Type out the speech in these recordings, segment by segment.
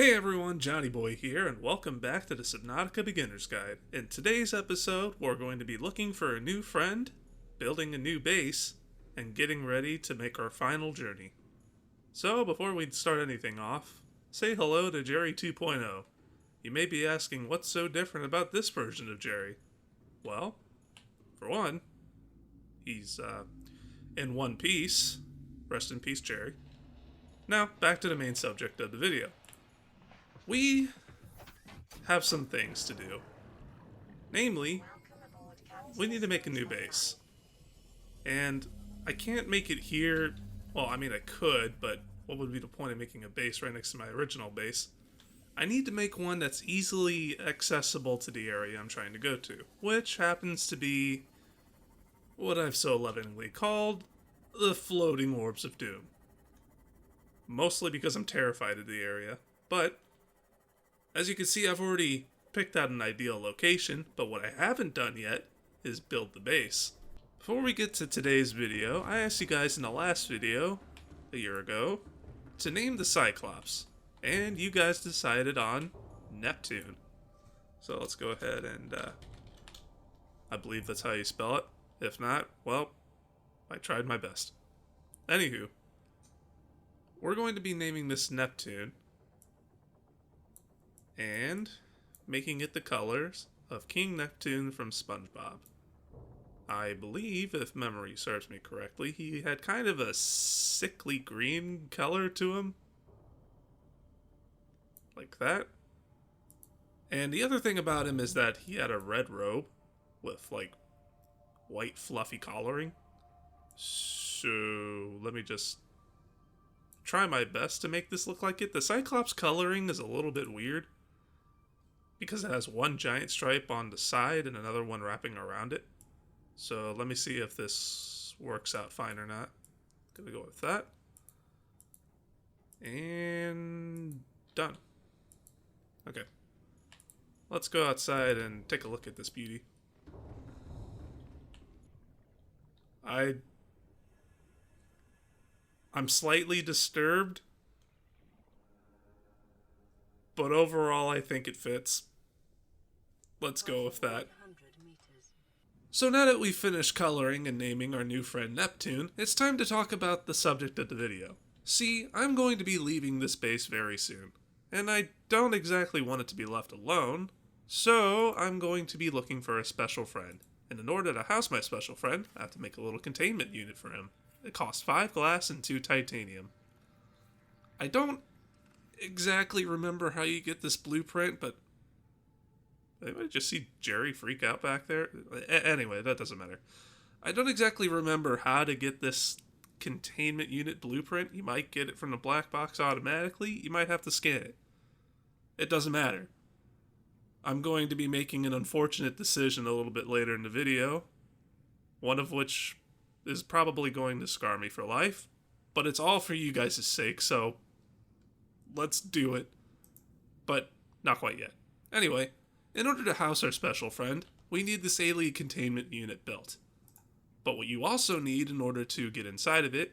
Hey everyone, Johnny Boy here, and welcome back to the Subnautica Beginner's Guide. In today's episode, we're going to be looking for a new friend, building a new base, and getting ready to make our final journey. So, before we start anything off, say hello to Jerry 2.0. You may be asking what's so different about this version of Jerry. Well, for one, he's in one piece. Rest in peace, Jerry. Now, back to the main subject of the video. We have some things to do. Namely, we need to make a new base. And I can't make it here. Well, I mean, I could, but what would be the point of making a base right next to my original base? I need to make one that's easily accessible to the area I'm trying to go to, which happens to be what I've so lovingly called the floating orbs of doom. Mostly because I'm terrified of the area, but as you can see, I've already picked out an ideal location, but what I haven't done yet is build the base. Before we get to today's video, I asked you guys in the last video, a year ago, to name the Cyclops, and you guys decided on Neptune. So let's go ahead and, I believe that's how you spell it. If not, well, I tried my best. Anywho, we're going to be naming this Neptune, and making it the colors of King Neptune from SpongeBob. I believe, if memory serves me correctly, he had kind of a sickly green color to him. Like that. And the other thing about him is that he had a red robe with, like, white fluffy collaring. So, let me just try my best to make this look like it. The Cyclops coloring is a little bit weird, because it has one giant stripe on the side and another one wrapping around it. So let me see if this works out fine or not. Gonna go with that. And done. Okay. Let's go outside and take a look at this beauty. I'm slightly disturbed, but overall I think it fits. Let's go with that. So now that we've finished coloring and naming our new friend Neptune, it's time to talk about the subject of the video. See, I'm going to be leaving this base very soon, and I don't exactly want it to be left alone, so I'm going to be looking for a special friend. And in order to house my special friend, I have to make a little containment unit for him. It costs 5 glass and 2 titanium. I don't exactly remember how you get this blueprint, but I might just see Jerry freak out back there. Anyway, that doesn't matter. I don't exactly remember how to get this containment unit blueprint. You might get it from the black box automatically. You might have to scan it. It doesn't matter. I'm going to be making an unfortunate decision a little bit later in the video, one of which is probably going to scar me for life, but it's all for you guys' sake, so let's do it. But not quite yet. Anyway, in order to house our special friend, we need this alien containment unit built. But what you also need in order to get inside of it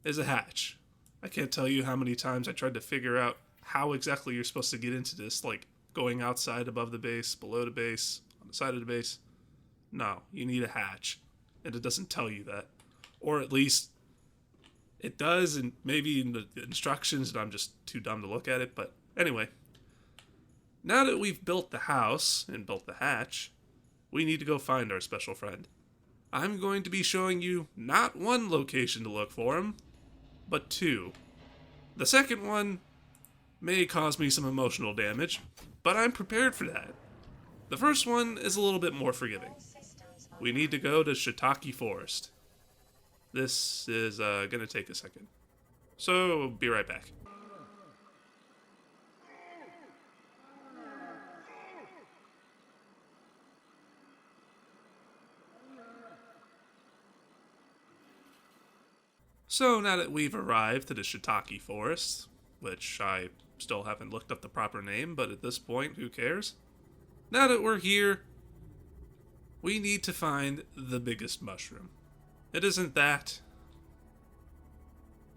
is a hatch. I can't tell you how many times I tried to figure out how exactly you're supposed to get into this, like going outside above the base, below the base, on the side of the base. No, you need a hatch, and it doesn't tell you that. Or at least it does, and maybe in the instructions, and I'm just too dumb to look at it, but anyway. Now that we've built the house and built the hatch, we need to go find our special friend. I'm going to be showing you not one location to look for him, but 2. The second one may cause me some emotional damage, but I'm prepared for that. The first one is a little bit more forgiving. We need to go to Shiitake Forest. This is gonna take a second. So, be right back. So now that we've arrived to the Shiitake Forest, which I still haven't looked up the proper name, but at this point, who cares? Now that we're here, we need to find the biggest mushroom. It isn't that.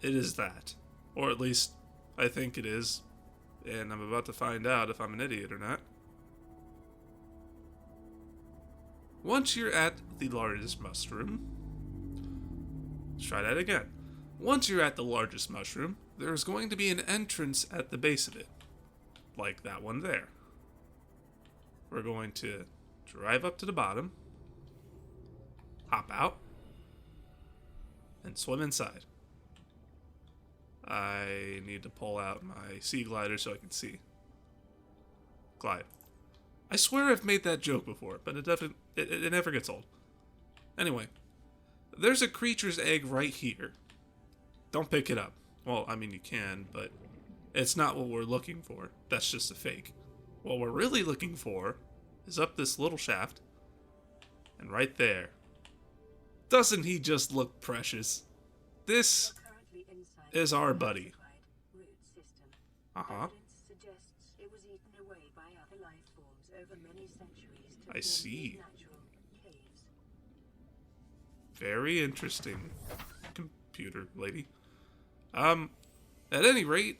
It is that. Or at least, I think it is. And I'm about to find out if I'm an idiot or not. Once you're at the largest mushroom... Let's try that again. Once you're at the largest mushroom, there's going to be an entrance at the base of it. Like that one there. We're going to drive up to the bottom, hop out, and swim inside. I need to pull out my sea glider so I can see. Glide. I swear I've made that joke before, but it never gets old. Anyway, there's a creature's egg right here. Don't pick it up. Well, I mean you can, but it's not what we're looking for. That's just a fake. What we're really looking for is up this little shaft, and right there. Doesn't he just look precious? This is our buddy. Uh-huh. I see. Very interesting, computer lady. At any rate,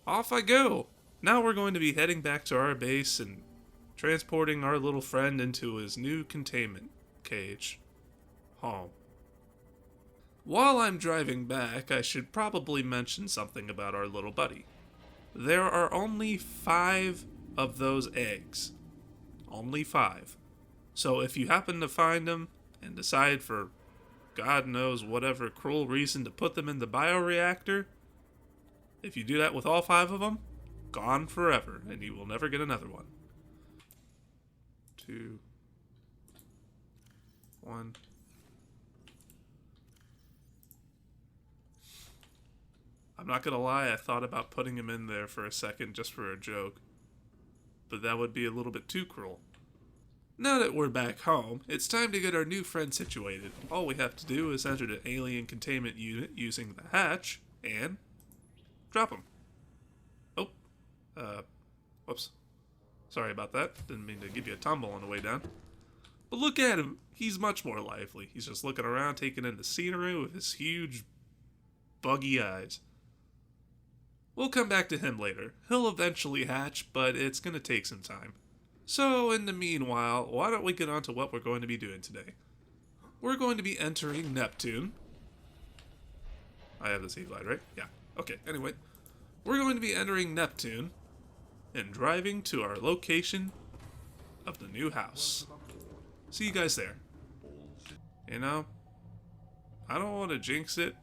off I go. Now we're going to be heading back to our base and transporting our little friend into his new containment cage home. While I'm driving back, I should probably mention something about our little buddy. There are only 5 of those eggs. Only 5. So if you happen to find them and decide for God knows whatever cruel reason to put them in the bioreactor, if you do that with all 5 of them, gone forever, and you will never get another one. 2, 1. I'm not gonna lie, I thought about putting him in there for a second just for a joke, but that would be a little bit too cruel. Now that we're back home, it's time to get our new friend situated. All we have to do is enter the alien containment unit using the hatch and drop him. Oh, whoops. Sorry about that. Didn't mean to give you a tumble on the way down. But look at him. He's much more lively. He's just looking around, taking in the scenery with his huge, buggy eyes. We'll come back to him later. He'll eventually hatch, but it's going to take some time. So, in the meanwhile, why don't we get on to what we're going to be doing today? We're going to be entering Neptune. I have the sea glide, right? Yeah. Okay, anyway. We're going to be entering Neptune and driving to our location of the new house. See you guys there. You know, I don't want to jinx it,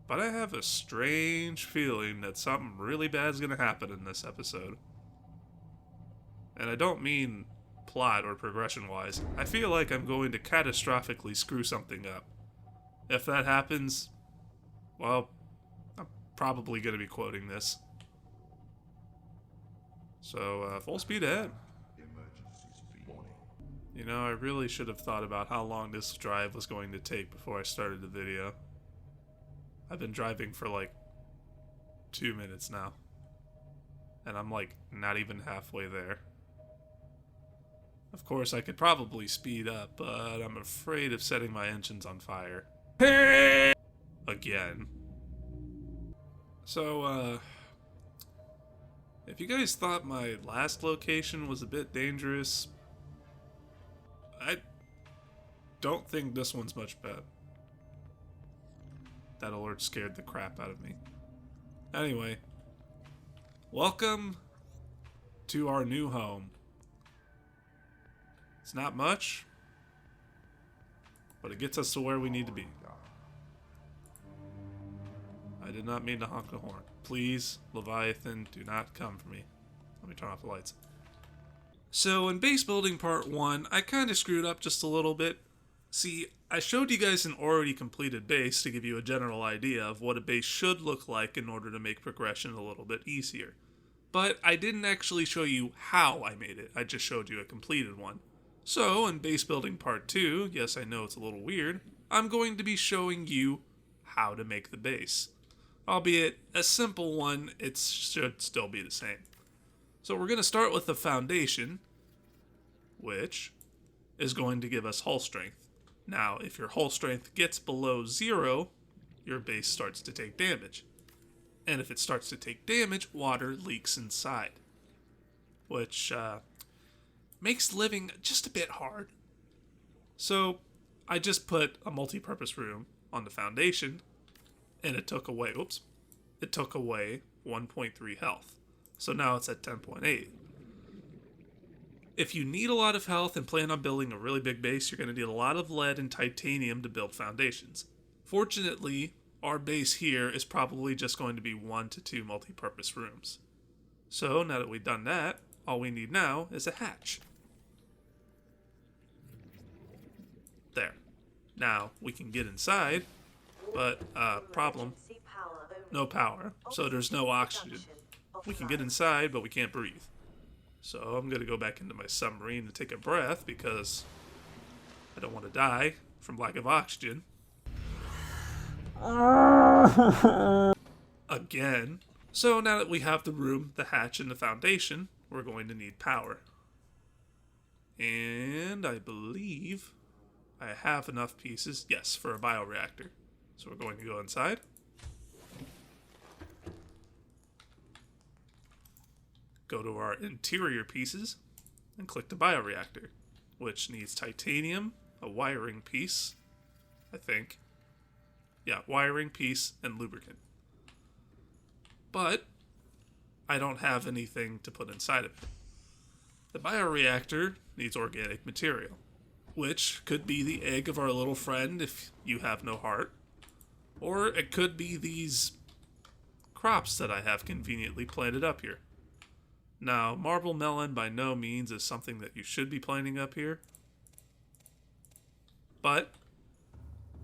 but I have a strange feeling that something really bad is going to happen in this episode. And I don't mean plot or progression-wise. I feel like I'm going to catastrophically screw something up. If that happens, well, I'm probably going to be quoting this. So, full speed ahead. You know, I really should have thought about how long this drive was going to take before I started the video. I've been driving for like 2 minutes now. And I'm like not even halfway there. Of course, I could probably speed up, but I'm afraid of setting my engines on fire. Again. So, if you guys thought my last location was a bit dangerous, I don't think this one's much better. That alert scared the crap out of me. Anyway, welcome to our new home. It's not much, but it gets us to where we need to be. I did not mean to honk the horn. Please, Leviathan, do not come for me. Let me turn off the lights. So in base building part 1, I kind of screwed up just a little bit. See, I showed you guys an already completed base to give you a general idea of what a base should look like in order to make progression a little bit easier. But I didn't actually show you how I made it, I just showed you a completed one. So, in base building part 2, yes I know it's a little weird, I'm going to be showing you how to make the base. Albeit a simple one, it should still be the same. So we're going to start with the foundation, which is going to give us hull strength. Now, if your hull strength gets below 0, your base starts to take damage. And if it starts to take damage, water leaks inside, which makes living just a bit hard. So I just put a multi-purpose room on the foundation, and it took away 1.3 health. So now it's at 10.8. If you need a lot of health and plan on building a really big base, you're going to need a lot of lead and titanium to build foundations. Fortunately, our base here is probably just going to be 1 to 2 multi-purpose rooms. So now that we've done that, all we need now is a hatch. There. Now we can get inside, but problem, no power, so there's no oxygen. We can get inside, but we can't breathe. So I'm going to go back into my submarine to take a breath because I don't want to die from lack of oxygen. Again. So now that we have the room, the hatch, and the foundation, we're going to need power. And I believe I have enough pieces, yes, for a bioreactor. So we're going to go inside. Go to our interior pieces and click the bioreactor, which needs titanium, a wiring piece, I think. Yeah, wiring piece and lubricant. But I don't have anything to put inside of it. The bioreactor needs organic material, which could be the egg of our little friend if you have no heart, or it could be these crops that I have conveniently planted up here. Now, marble melon by no means is something that you should be planting up here, but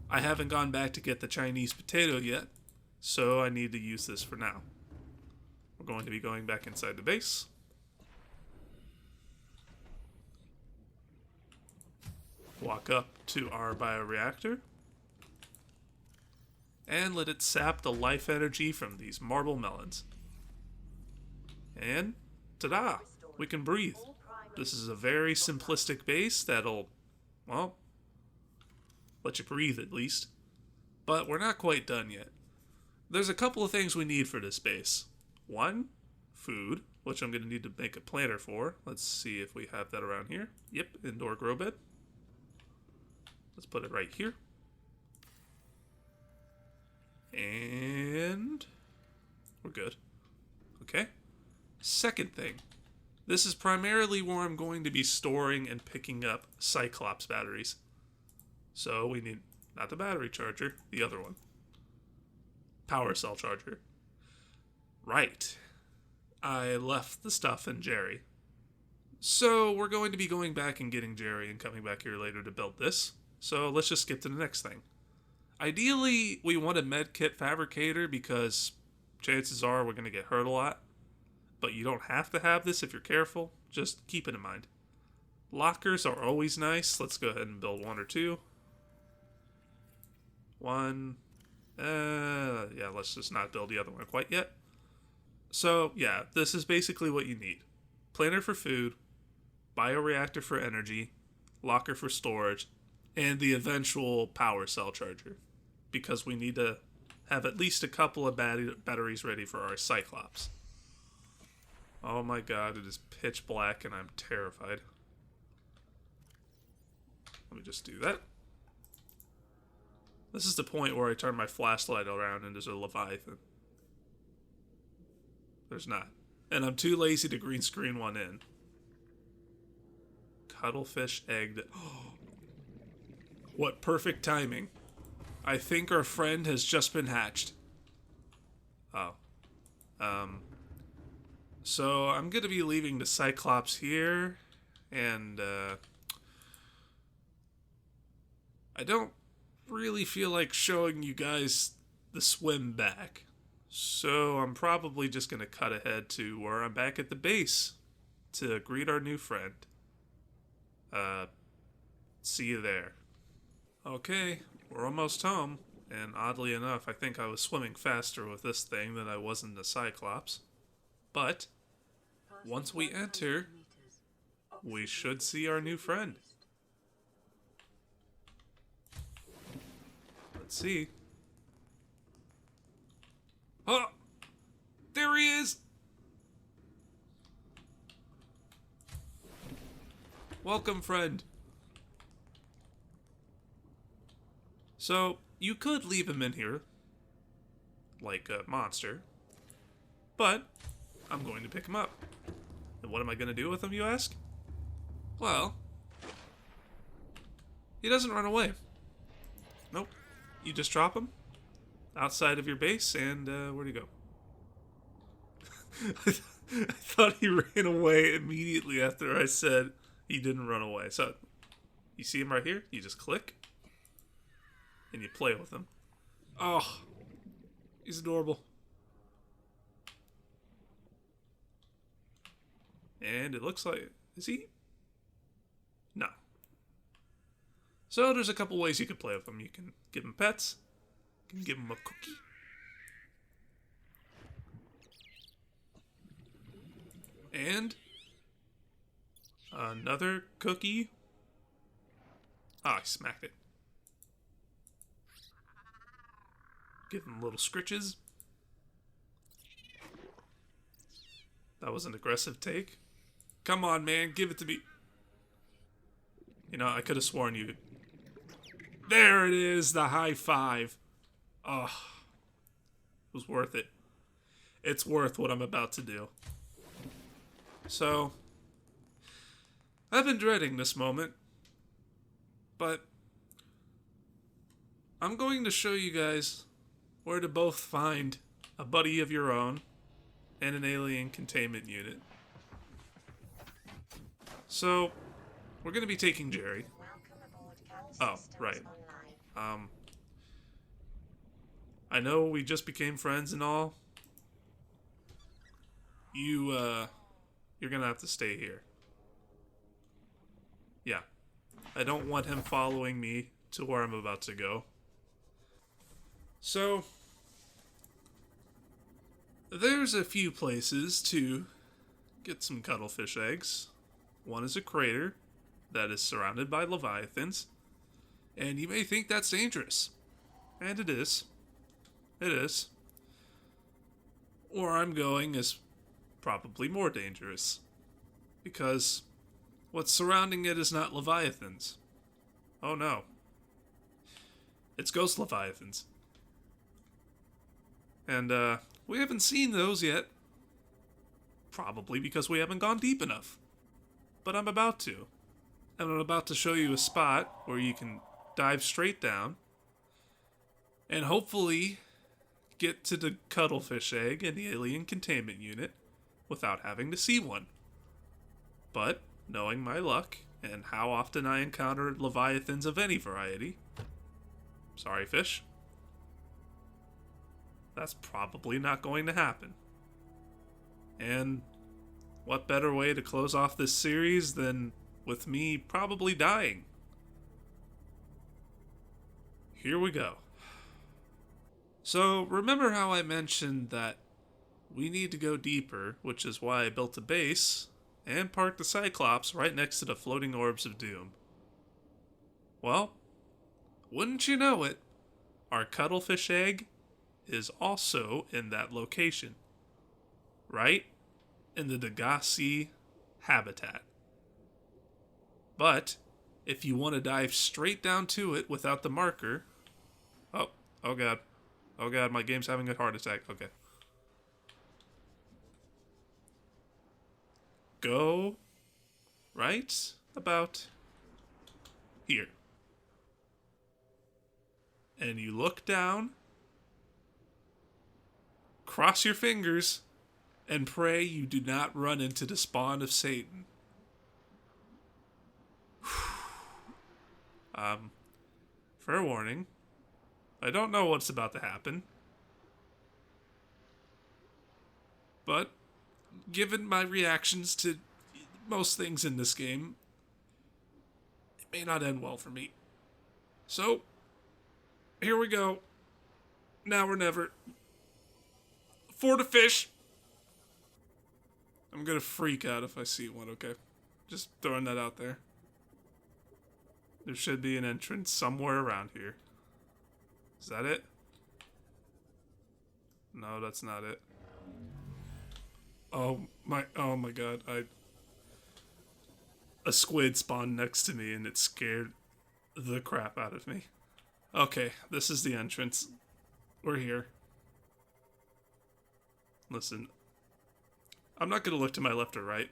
I haven't gone back to get the Chinese potato yet, so I need to use this for now. We're going to be going back inside the base. Walk up to our bioreactor and let it sap the life energy from these marble melons. And ta-da! We can breathe. This is a very simplistic base that'll, well, let you breathe at least. But we're not quite done yet. There's a couple of things we need for this base. One, food, which I'm going to need to make a planter for. Let's see if we have that around here. Yep, indoor grow bed. Let's put it right here. And we're good. Okay. Second thing. This is primarily where I'm going to be storing and picking up Cyclops batteries. So we need, not the battery charger, the other one. Power cell charger. Right. I left the stuff in Jerry. So we're going to be going back and getting Jerry and coming back here later to build this. So let's just skip to the next thing. Ideally, we want a medkit fabricator because chances are we're going to get hurt a lot. But you don't have to have this if you're careful. Just keep it in mind. Lockers are always nice. Let's go ahead and build 1 or 2. 1. Yeah, let's just not build the other one quite yet. So, yeah, this is basically what you need. Planter for food, bioreactor for energy, locker for storage, and the eventual power cell charger. Because we need to have at least a couple of batteries ready for our Cyclops. Oh my god, it is pitch black and I'm terrified. Let me just do that. This is the point where I turn my flashlight around and there's a Leviathan. There's not. And I'm too lazy to green screen one in. Cuttlefish Egg. What perfect timing. I think our friend has just been hatched. Oh. So I'm going to be leaving the Cyclops here. And, I don't really feel like showing you guys the swim back. So I'm probably just going to cut ahead to where I'm back at the base to greet our new friend. See you there. Okay, we're almost home, and oddly enough, I think I was swimming faster with this thing than I was in the Cyclops. But once we enter, we should see our new friend. Let's see. Oh! There he is! Welcome, friend. So, you could leave him in here, like a monster, but I'm going to pick him up. And what am I going to do with him, you ask? Well, he doesn't run away. Nope. You just drop him outside of your base, and where'd he go? I thought he ran away immediately after I said he didn't run away. So, you see him right here? You just click, and you play with him. Oh, he's adorable. And it looks like, is he? No. So there's a couple ways you can play with him. You can give him pets. You can give him a cookie. And another cookie. Ah, I smacked it. Give him little scritches. That was an aggressive take. Come on, man, give it to me. You know, I could have sworn you... There it is, the high five. Oh, it was worth it. It's worth what I'm about to do. So, I've been dreading this moment, but I'm going to show you guys where to both find a buddy of your own and an alien containment unit. So, we're going to be taking Jerry. Oh, right. I know we just became friends and all. You're going to have to stay here. Yeah. I don't want him following me to where I'm about to go. So, there's a few places to get some cuttlefish eggs. One is a crater that is surrounded by leviathans, and you may think that's dangerous. And it is. It is. Where I'm going is probably more dangerous, because what's surrounding it is not leviathans. Oh no. It's ghost leviathans. And, we haven't seen those yet. Probably because we haven't gone deep enough. But I'm about to. And I'm about to show you a spot where you can dive straight down and hopefully get to the Cuttlefish Egg and the alien containment unit without having to see one. But, knowing my luck and how often I encounter leviathans of any variety, sorry fish, that's probably not going to happen. And what better way to close off this series than with me probably dying? Here we go. So, remember how I mentioned that we need to go deeper, which is why I built a base and parked the Cyclops right next to the floating orbs of doom. Well, wouldn't you know it, our Cuttlefish Egg is also in that location. Right in the Degassi habitat. But, if you want to dive straight down to it without the marker... Oh god. Oh god, my game's having a heart attack. Okay. Go right about here. And you look down, cross your fingers, and pray you do not run into the spawn of Satan. Fair warning. I don't know what's about to happen. But, given my reactions to most things in this game, it may not end well for me. So, here we go. Now or never. For the fish. I'm gonna freak out if I see one, okay? Just throwing that out there. There should be an entrance somewhere around here. Is that it? No, that's not it. Oh my god, a squid spawned next to me and it scared the crap out of me. Okay, this is the entrance. We're here. Listen, I'm not gonna look to my left or right,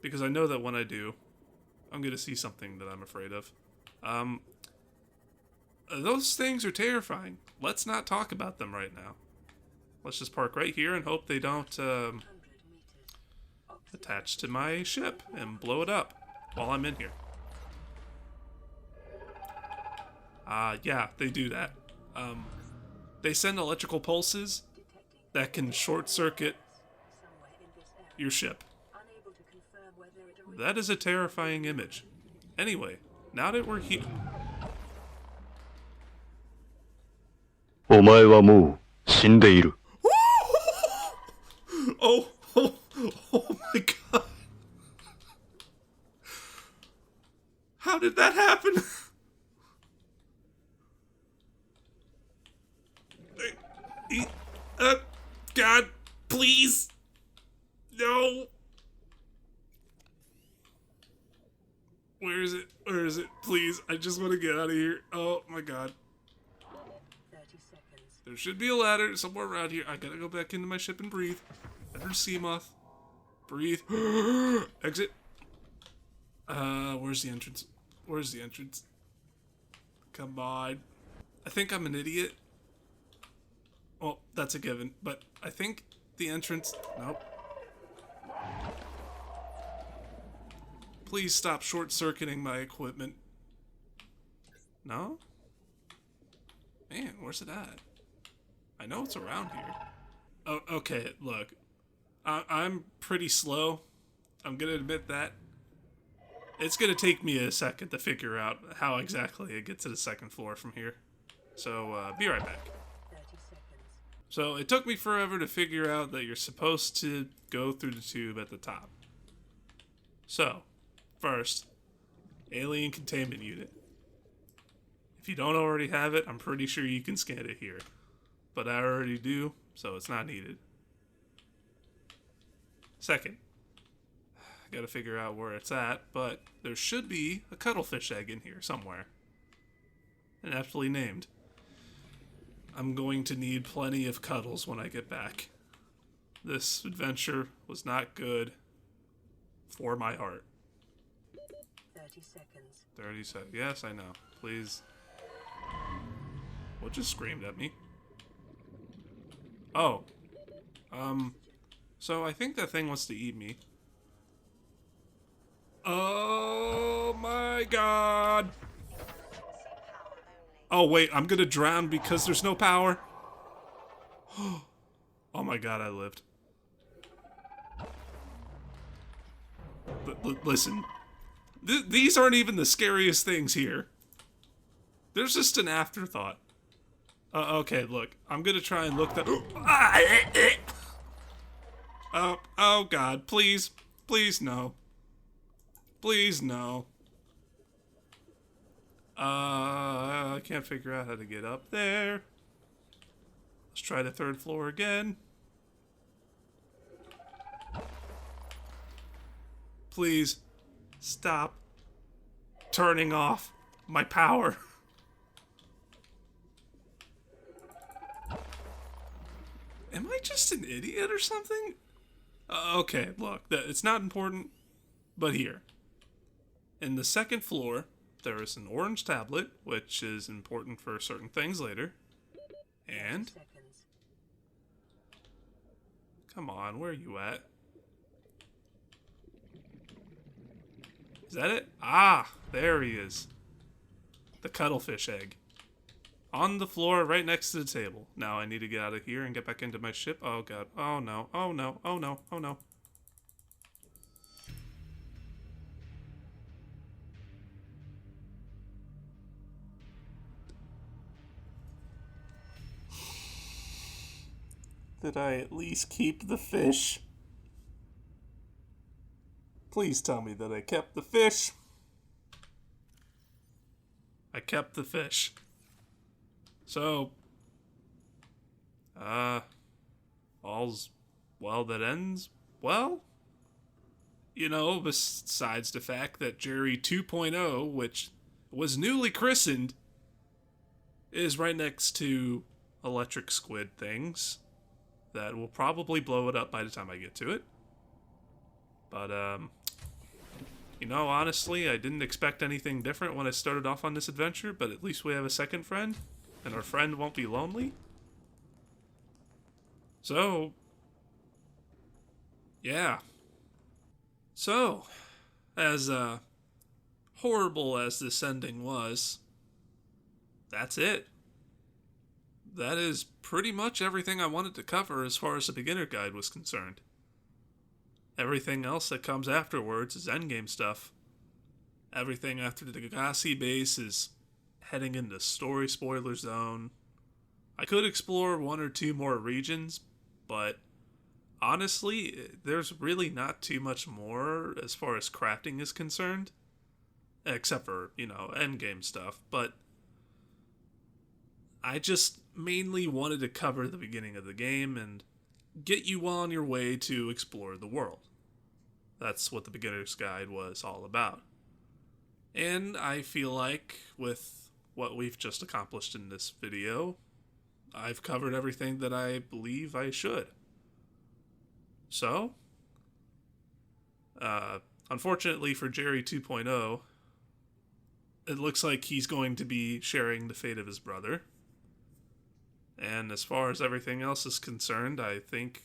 because I know that when I do, I'm gonna see something that I'm afraid of. Those things are terrifying. Let's not talk about them right now. Let's just park right here and hope they don't, attach to my ship and blow it up while I'm in here. Yeah, they do that. They send electrical pulses that can short circuit your ship. That is a terrifying image. Anyway, now that we're here... お前はもう死んでいる。Oh, oh, oh my god. How did that happen? God, please. No. Where is it? Where is it? Please, I just want to get out of here. Oh my god. 30 seconds. There should be a ladder somewhere around here. I gotta go back into my ship and breathe. Enter sea moth. Breathe. Exit. Where's the entrance? Where's the entrance? Come on. I think I'm an idiot. Well, that's a given, but I think the entrance... Nope. Please stop short-circuiting my equipment. No? Man, where's it at? I know it's around here. Oh, okay, look. I'm pretty slow. I'm gonna admit that. It's gonna take me a second to figure out how exactly it gets to the second floor from here. So, be right back. 30 seconds. So, it took me forever to figure out that you're supposed to go through the tube at the top. So, first, alien containment unit. If you don't already have it, I'm pretty sure you can scan it here. But I already do, so it's not needed. Second, I gotta figure out where it's at, but there should be a cuttlefish egg in here somewhere. And aptly named. I'm going to need plenty of cuddles when I get back. This adventure was not good for my heart. 30 seconds. 30 seconds. Yes, I know. Please. What just screamed at me? Oh. So I think that thing wants to eat me. Oh my god! Oh wait, I'm gonna drown because there's no power. Oh my god, I lived. Listen. These aren't even the scariest things here. There's just an afterthought. Okay, look. I'm gonna try and look that... Oh god, please. Please, no. Please, no. I can't figure out how to get up there. Let's try the third floor again. Please, stop turning off my power. Am I just an idiot or something? Okay, look, it's not important, but here. In the second floor, there is an orange tablet, which is important for certain things later. And... 30 seconds. Come on, where are you at? Is that it? Ah, there he is. The cuttlefish egg. On the floor right next to the table. Now I need to get out of here and get back into my ship. Oh god. Oh no. Oh no. Oh no. Oh no. Did I at least keep the fish? Please tell me that I kept the fish. I kept the fish. So, all's well that ends well, you know, besides the fact that Jerry 2.0, which was newly christened, is right next to electric squid things that will probably blow it up by the time I get to it. But, you know, honestly, I didn't expect anything different when I started off on this adventure, but at least we have a second friend, and our friend won't be lonely. So, yeah. So, as horrible as this ending was, that's it. That is pretty much everything I wanted to cover as far as the beginner guide was concerned. Everything else that comes afterwards is endgame stuff. Everything after the Degassi base is heading into story spoiler zone. I could explore one or two more regions, but honestly, there's really not too much more as far as crafting is concerned. Except for, you know, endgame stuff. But I just mainly wanted to cover the beginning of the game and get you on your way to explore the world. That's what the beginner's guide was all about. And I feel like with what we've just accomplished in this video, I've covered everything that I believe I should. So, unfortunately for Jerry 2.0, it looks like he's going to be sharing the fate of his brother. And as far as everything else is concerned, I think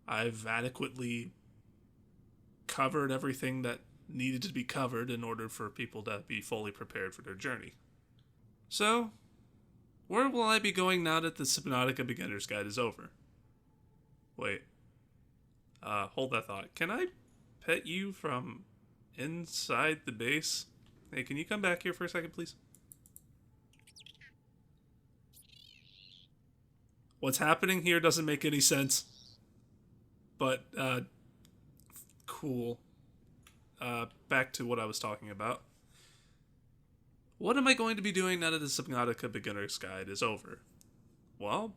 I've adequately covered everything that needed to be covered in order for people to be fully prepared for their journey. So, where will I be going now that the Subnautica Beginner's Guide is over? Wait. Hold that thought. Can I pet you from inside the base? Hey, can you come back here for a second, please? What's happening here doesn't make any sense. But, cool. Back to what I was talking about. What am I going to be doing now that the Subnautica Beginner's Guide is over? Well,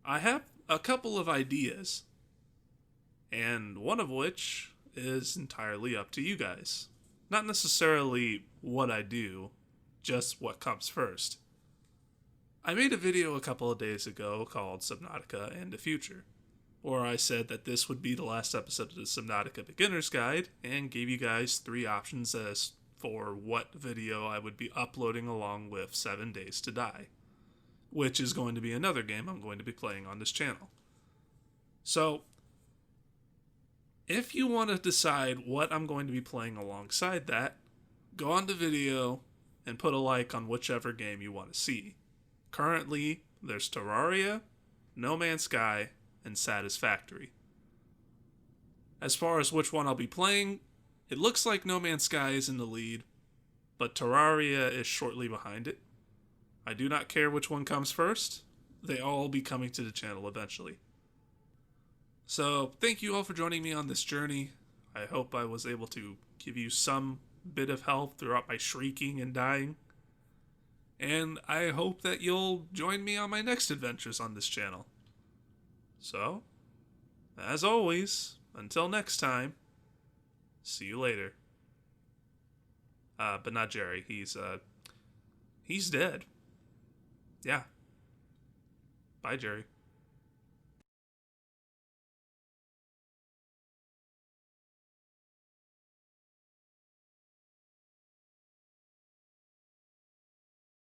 I have a couple of ideas. And one of which is entirely up to you guys. Not necessarily what I do, just what comes first. I made a video a couple of days ago called Subnautica and the Future, where I said that this would be the last episode of the Subnautica Beginner's Guide and gave you guys 3 options as for what video I would be uploading along with 7 Days to Die, which is going to be another game I'm going to be playing on this channel. So, if you want to decide what I'm going to be playing alongside that, go on the video and put a like on whichever game you want to see. Currently, there's Terraria, No Man's Sky, and Satisfactory. As far as which one I'll be playing, it looks like No Man's Sky is in the lead, but Terraria is shortly behind it. I do not care which one comes first. They all will be coming to the channel eventually. So, thank you all for joining me on this journey. I hope I was able to give you some bit of help throughout my shrieking and dying. And I hope that you'll join me on my next adventures on this channel. So, as always, until next time, see you later. But not Jerry. He's dead. Yeah. Bye, Jerry.